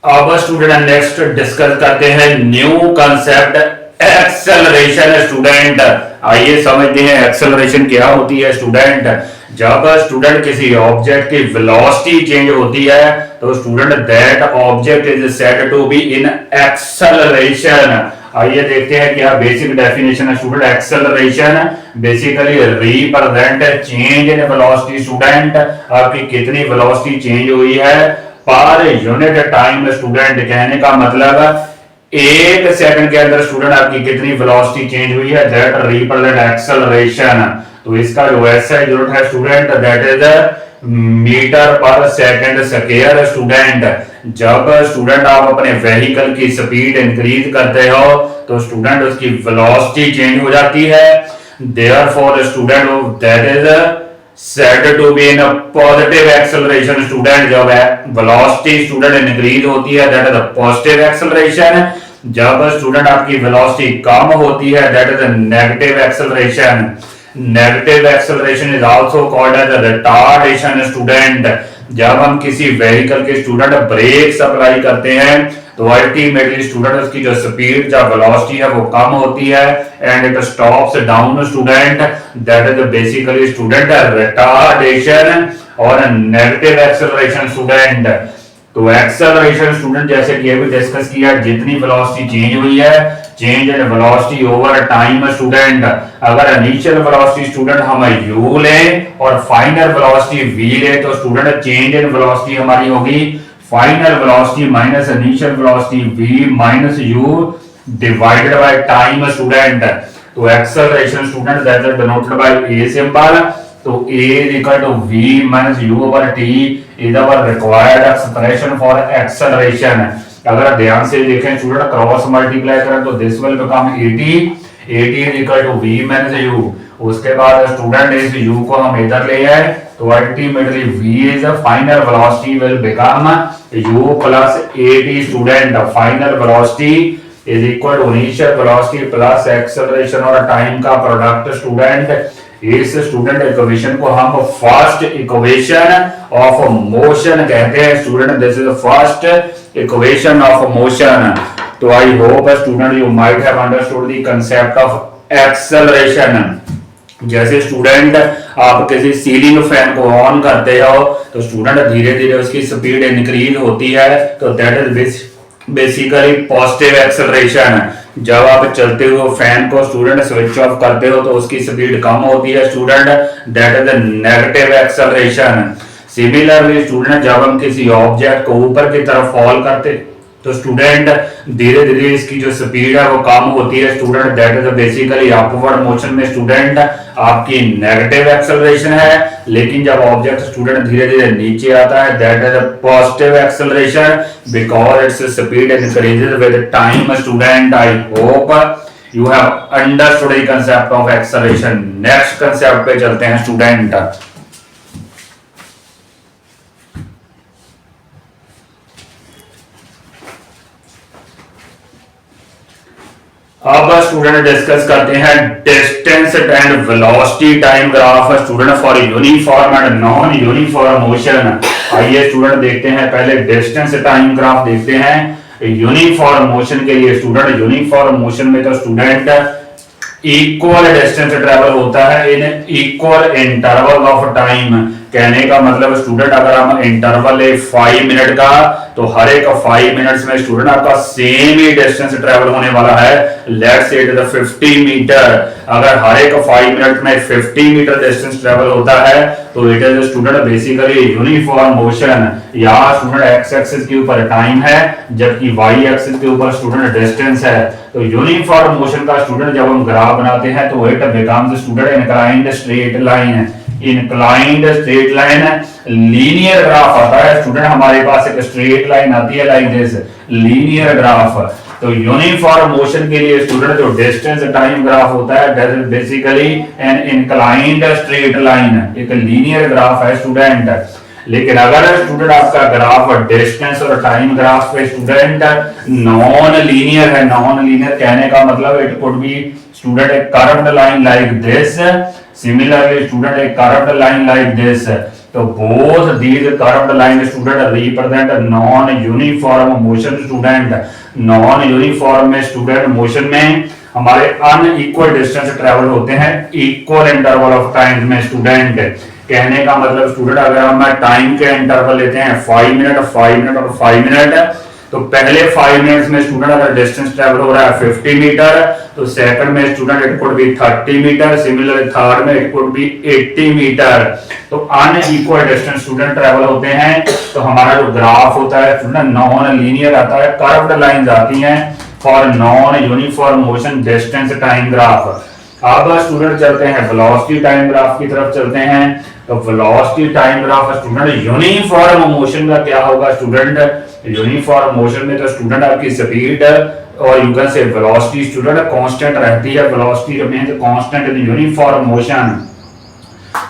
अब student next discuss करते हैं न्यू कंसेप्ट एक्सेलरेशन। स्टूडेंट आइए समझते हैं एक्सेलरेशन क्या होती है। स्टूडेंट जब स्टूडेंट किसी ऑब्जेक्ट की वेलोसिटी चेंज होती है तो student that object is said to be in acceleration. आइए देखते हैं क्या बेसिक डेफिनेशन है student. Acceleration basically represent change in velocity. Student आपकी कितनी वेलोसिटी चेंज हुई है पर यूनिट टाइम। स्टूडेंट कहने का मतलब एक सेकंड के अंदर स्टूडेंट आपकी कितनी वेलोसिटी चेंज हुई है, दैट रिप्रेजेंट एक्सेलरेशन। तो इसका जो ऐसा यूनिट है स्टूडेंट दैट इज मीटर पर सेकंड स्क्वायर। स्टूडेंट जब स्टूडेंट आप अपने व्हीकल की स्पीड इंक्रीज करते हो तो स्टूडेंट उसकी वेलोसिटी चेंज हो जाती है। Therefore student that is said to be in a positive acceleration। Student जब वेलोसिटी स्टूडेंट इंक्रीज होती है that is a positive acceleration. जब स्टूडेंट आपकी वेलोसिटी कम होती है that is a negative acceleration. Negative acceleration is also called as retardation. Student जब हम किसी व्हीकल के स्टूडेंट ब्रेक सप्लाई करते हैं तो अल्टीमेटली स्टूडेंट उसकी जो स्पीड जो वेलोसिटी है वो कम होती है and it stops down. Student that is basically student retardation और नेगेटिव एक्सेलरेशन। स्टूडेंट तो एक्सेलरेशन स्टूडेंट जैसे कि अभी डिस्कस किया जितनी वेलोसिटी चेंज हुई है change in velocity over time. Student अगर इनिशियल वेलोसिटी स्टूडेंट हम u लें और फाइनल वेलोसिटी v लें तो स्टूडेंट चेंज इन वेलोसिटी हमारी होगी final velocity minus initial velocity v minus u divided by time. Student तो acceleration student that is denoted by a symbol. तो a is equal to v minus u over t is our required expression for acceleration। अगर ध्यान से देखें student cross multiply करें तो this will become 80 is equal to v minus u। उसके बाद student इस u को हम इधर ले आए तो ultimately v is a final velocity will become u plus 80। Student final velocity is equal to initial velocity plus acceleration और टाइम का प्रोडक्ट। स्टूडेंट इस स्टूडेंट इक्वेशन को हम फर्स्ट इक्वेशन ऑफ मोशन कहते हैं। Student this is first equation of motion. तो I hope student you might have understood the concept of acceleration. जैसे student आप किसी सीलिंग फैन को ऑन करते हो तो स्टूडेंट धीरे धीरे उसकी स्पीड इंक्रीज होती है तो that is basically positive acceleration. जब आप चलते हुए फैन को स्टूडेंट स्विच ऑफ करते हो तो उसकी स्पीड कम होती है student that is negative acceleration. Similarly student जब हम किसी ऑब्जेक्ट को ऊपर की तरफ फॉल करते तो स्टूडेंट धीरे धीरे इसकी जो स्पीड है वो कम होती है student that is basically upward motion में स्टूडेंट आपकी नेगेटिव एक्सेलरेशन है। लेकिन जब ऑब्जेक्ट स्टूडेंट धीरे धीरे नीचे आता है that is positive acceleration because its speed increases with time. Student I hope you have understood the concept of acceleration. Next concept पे चलते हैं स्टूडेंट। अब स्टूडेंट डिस्कस करते हैं distance and velocity time graph student for uniform and non uniform motion. आइए student देखते हैं पहले डिस्टेंस टाइम ग्राफ देखते हैं यूनिफॉर्म मोशन के लिए। स्टूडेंट यूनिफॉर्म मोशन में तो स्टूडेंट इक्वल डिस्टेंस ट्रेवल होता है in equal interval of time. कहने का मतलब स्टूडेंट अगर हम इंटरवल ले 5 मिनट का तो हर एक 5 मिनट्स में स्टूडेंट आपका सेम ही डिस्टेंस ट्रेवल होने वाला है। Let's say it is 50 metre. अगर हर एक 5 मिनट में 50 मीटर डिस्टेंस ट्रेवल होता है तो it is student basically uniform motion. यहाँ स्टूडेंट एक्स एक्सिस के ऊपर टाइम है जबकि वाई एक्सिस के ऊपर स्टूडेंट डिस्टेंस है। तो यूनिफॉर्म मोशन का स्टूडेंट जब हम ग्राफ बनाते हैं तो it becomes student inclined straight line. Inclined straight line linear graph आता है स्टूडेंट हमारे पास एक स्ट्रेट लाइन आती है लाइक दिस लीनियर ग्राफ। तो यूनिफॉर्म मोशन के लिए स्टूडेंट जो डिस्टेंस टाइम ग्राफ होता है that is basically an inclined straight line, एक लीनियर ग्राफ है स्टूडेंट। लेकिन अगर स्टूडेंट आपका ग्राफ डिस्टेंस और टाइम ग्राफ पे स्टूडेंट नॉन लीनियर है, नॉन लीनियर कहने का मतलब it could B student A curved line like this, similarly student A curved line like this. तो तो both these curved line student represent non uniform motion student. Non uniform में student motion में हमारे unequal distance travel होते हैं equal interval of time में student. कहने का मतलब स्टूडेंट अगर हम टाइम के इंटरवल लेते हैं 5 मिनट 5 मिनट और 5 मिनट, तो पहले 5 मिनट्स में स्टूडेंट अगर डिस्टेंस ट्रेवल हो रहा है 50 मीटर, तो सेकंड में student it could be 30 metre, similarly third में इट कुड बी 80 मीटर। तो अनइक्वल डिस्टेंस स्टूडेंट ट्रेवल होते हैं, तो हमारा जो ग्राफ होता है स्टूडेंट नॉन लीनियर आता है, कर्व्ड लाइंस आती हैं for non uniform motion distance time graph. अब स्टूडेंट चलते हैं वेलोसिटी टाइम ग्राफ की तरफ चलते हैं। तो velocity time graph student uniform motion का क्या होगा स्टूडेंट? यूनिफॉर्म मोशन में तो स्टूडेंट आपकी स्पीड और you can say velocity student constant रहती है। Velocity means constant in uniform motion.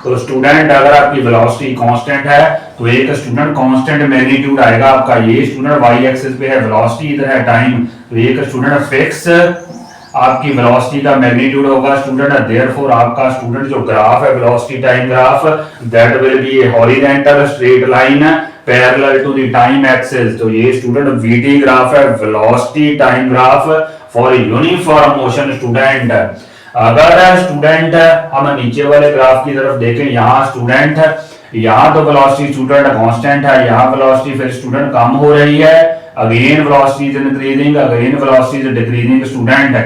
तो स्टूडेंट अगर आपकी वेलोसिटी कांस्टेंट है तो एक स्टूडेंट कांस्टेंट मैग्नीट्यूड आएगा आपका, ये स्टूडेंट वाई एक्सिस पे है, वेलोसिटी इधर है टाइम, तो एक स्टूडेंट फिक्स आपकी वेलोसिटी का मैग्नीट्यूड होगा स्टूडेंट। देयरफॉर आपका स्टूडेंट जो ग्राफ है velocity time graph, that will be a horizontal straight line parallel to the time axis. तो ये स्टूडेंट वीटी ग्राफ है, velocity time graph for uniform motion student. अगर student हम नीचे वाले ग्राफ की तरफ देखें, यहाँ स्टूडेंट यहाँ तो वेलोसिटी स्टूडेंट कांस्टेंट है, यहाँ वेलोसिटी फिर स्टूडेंट कम हो रही है, again velocity is increasing, again velocity is decreasing student.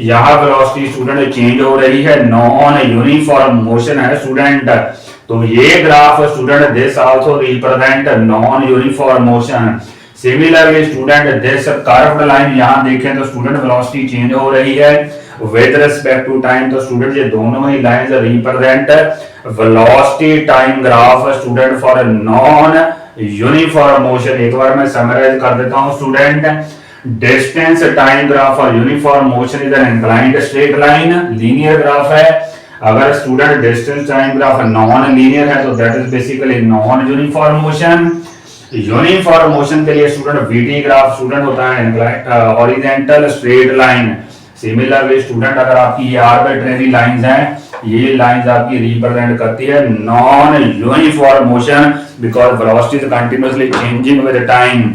यहाँ वेलोसिटी स्टूडेंट चेंज हो रही है, नॉन यूनिफॉर्म मोशन है स्टूडेंट। तो ये graph student this also represent non uniform motion. Similarly student this curved line यहाँ देखें तो स्टूडेंट वेलोसिटी चेंज हो रही है विद रिस्पेक्ट टू टाइम। तो स्टूडेंट ये दोनों ही lines represent velocity time graph student for non uniform motion. एक बार मैं समराइज कर देता हूं student. Distance time graph for uniform motion is an inclined straight line, linear graph है। अगर student distance time graph non linear है तो that is basically non uniform motion. Uniform motion के लिए स्टूडेंट वीटी ग्राफ स्टूडेंट होता है horizontal straight line. Similarly student अगर आपकी ये आर्बिट्रेरी लाइंस हैं, ये लाइंस आपकी रिप्रेजेंट करती है non uniform motion because velocity is continuously changing with time.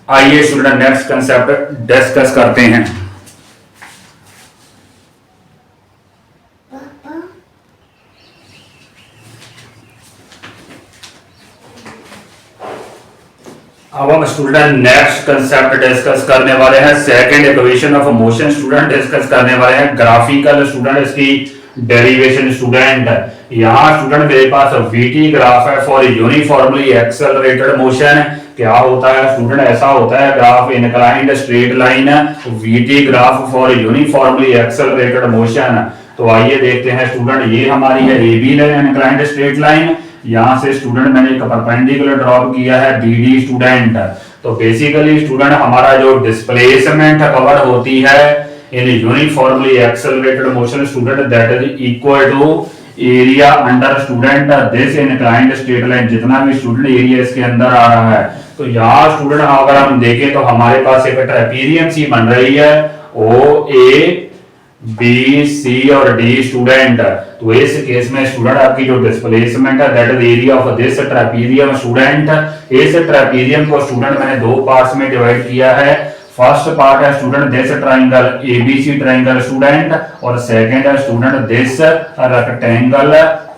आइए स्टूडेंट नेक्स्ट कांसेप्ट डिस्कस करते हैं। अब हम स्टूडेंट नेक्स्ट कंसेप्ट डिस्कस करने वाले हैं, second equation of motion student discuss करने वाले हैं। ग्राफिकल स्टूडेंट इसकी डेरिवेशन स्टूडेंट। यहाँ स्टूडेंट मेरे पास वीटी ग्राफ है फॉर यूनिफॉर्मली एक्सेलरेटेड मोशन। क्या होता है स्टूडेंट? ऐसा होता है graph inclined straight line, VT graph for uniformly accelerated motion. तो आइए देखते हैं स्टूडेंट, ये हमारी है A B line inclined straight line. यहां से स्टूडेंट मैंने एक परपेंडिकुलर ड्रॉप किया है बीडी स्टूडेंट। तो बेसिकली स्टूडेंट हमारा जो डिस्प्लेसमेंट कवर होती है in uniformly accelerated motion student that is equal to area under student this inclined straight line. जितना भी स्टूडेंट एरिया इसके अंदर आ रहा है, तो यहाँ स्टूडेंट अगर हम देखें तो हमारे पास एक ट्रेपीजियम सी बन रही है ओ ए बी सी और डी स्टूडेंट। तो इस केस में स्टूडेंट आपकी जो डिस्प्लेसमेंट है that is area of this trapezium student. इस ट्रेपीजियम को स्टूडेंट मैंने दो पार्ट्स में डिवाइड किया है। फर्स्ट पार्ट है student this triangle ABC triangle student, और सेकंड है स्टूडेंट दिस रेक्टेंगल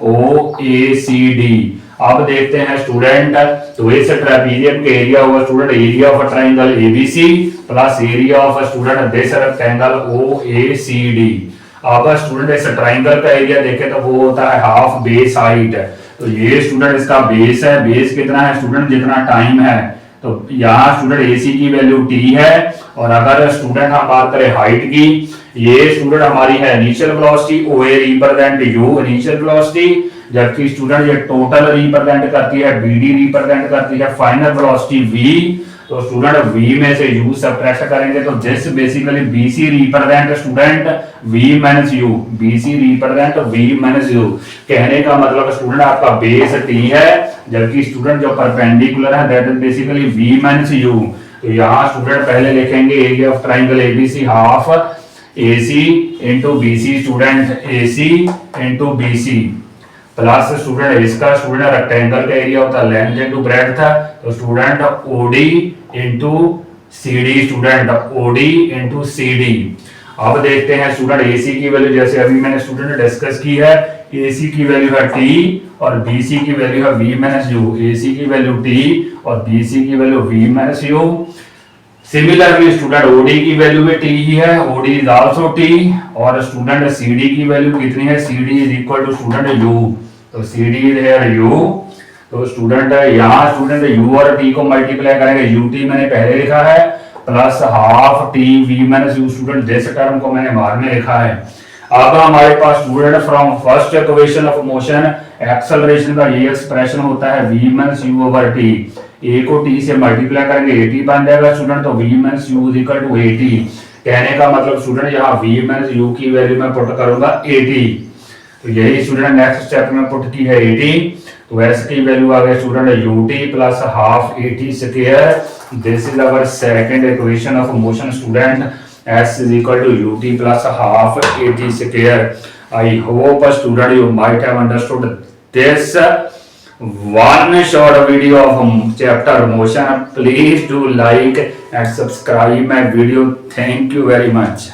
ओएसीडी। अब देखते हैं स्टूडेंट, तो इस ट्रेपीजियम के एरिया होगा student area of triangle ABC plus area of student this rectangle OACD. अब स्टूडेंट इस ट्राइंगल का एरिया देखें तो वो होता है हाफ बेस हाइट। तो ये स्टूडेंट इसका बेस है, बेस कितना है स्टूडेंट? जितना टाइम है। तो यहाँ स्टूडेंट एसी की वैल्यू टी है, और अगर स्टूडेंट हम बात करें हाइट की, ये स्टूडेंट हमारी है इनिशियल वेलोसिटी, ओए रिप्रेजेंट यू इनिशियल वेलोसिटी, जबकि स्टूडेंट ये टोटल रिप्रेजेंट करती है, बीडी रिप्रेजेंट करती है फाइनल वेलोसिटी वी। तो स्टूडेंट v में से u सब्ट्रैक्ट करेंगे तो this basically bc represent student v minus u, bc represent v minus u। कहने का मतलब स्टूडेंट आपका बेस t है, जबकि स्टूडेंट जो परपेंडिकुलर है that is basically v minus u। तो यहाँ स्टूडेंट पहले लिखेंगे area of triangle ABC half AC into BC student AC into BC plus student इसका स्टूडेंट रेक्टेंगल का एरिया होता है लेंथ इनटू ब्रेड्थ था, तो student OD into CD, student OD into CD. अब देखते हैं स्टूडेंट एसी की वैल्यू, जैसे अभी मैंने स्टूडेंट डिस्कस की है, एसी की वैल्यू है टी और बीसी की वैल्यू है वी माइनस यू। एसी की वैल्यू टी और बीसी की value v minus u. Similarly student OD की वैल्यू भी टी ही है, ओडी इज आल्सो टी, और स्टूडेंट सीडी की वैल्यू कितनी है, CD is equal to student u, तो सीडी इज हियर यू। तो स्टूडेंट यहाँ स्टूडेंट यू और टी को मल्टीप्लाई करेंगे, यूटी मैंने पहले लिखा है plus half t v minus you, student this term को मैंने बाद में लिखा है। अब हमारे पास student from first equation of motion acceleration का ये एक्सप्रेशन होता है v minus u over t, a को t से मल्टीप्लाई करेंगे at बन जाएगा स्टूडेंट, तो v minus u is equal to at। कहने का मतलब स्टूडेंट यहाँ v माइनस यू की वैल्यू मैं पुट करूंगा 80, तो यही स्टूडेंट नेक्स्ट स्टेप में पुट की है 80, तो s की वैल्यू आ गई student ut plus half 80 square. This is our second equation of motion student, s is equal to ut plus half 80 square. I hope student you might have understood this one short video of chapter motion. Please do like and subscribe my video. Thank you very much.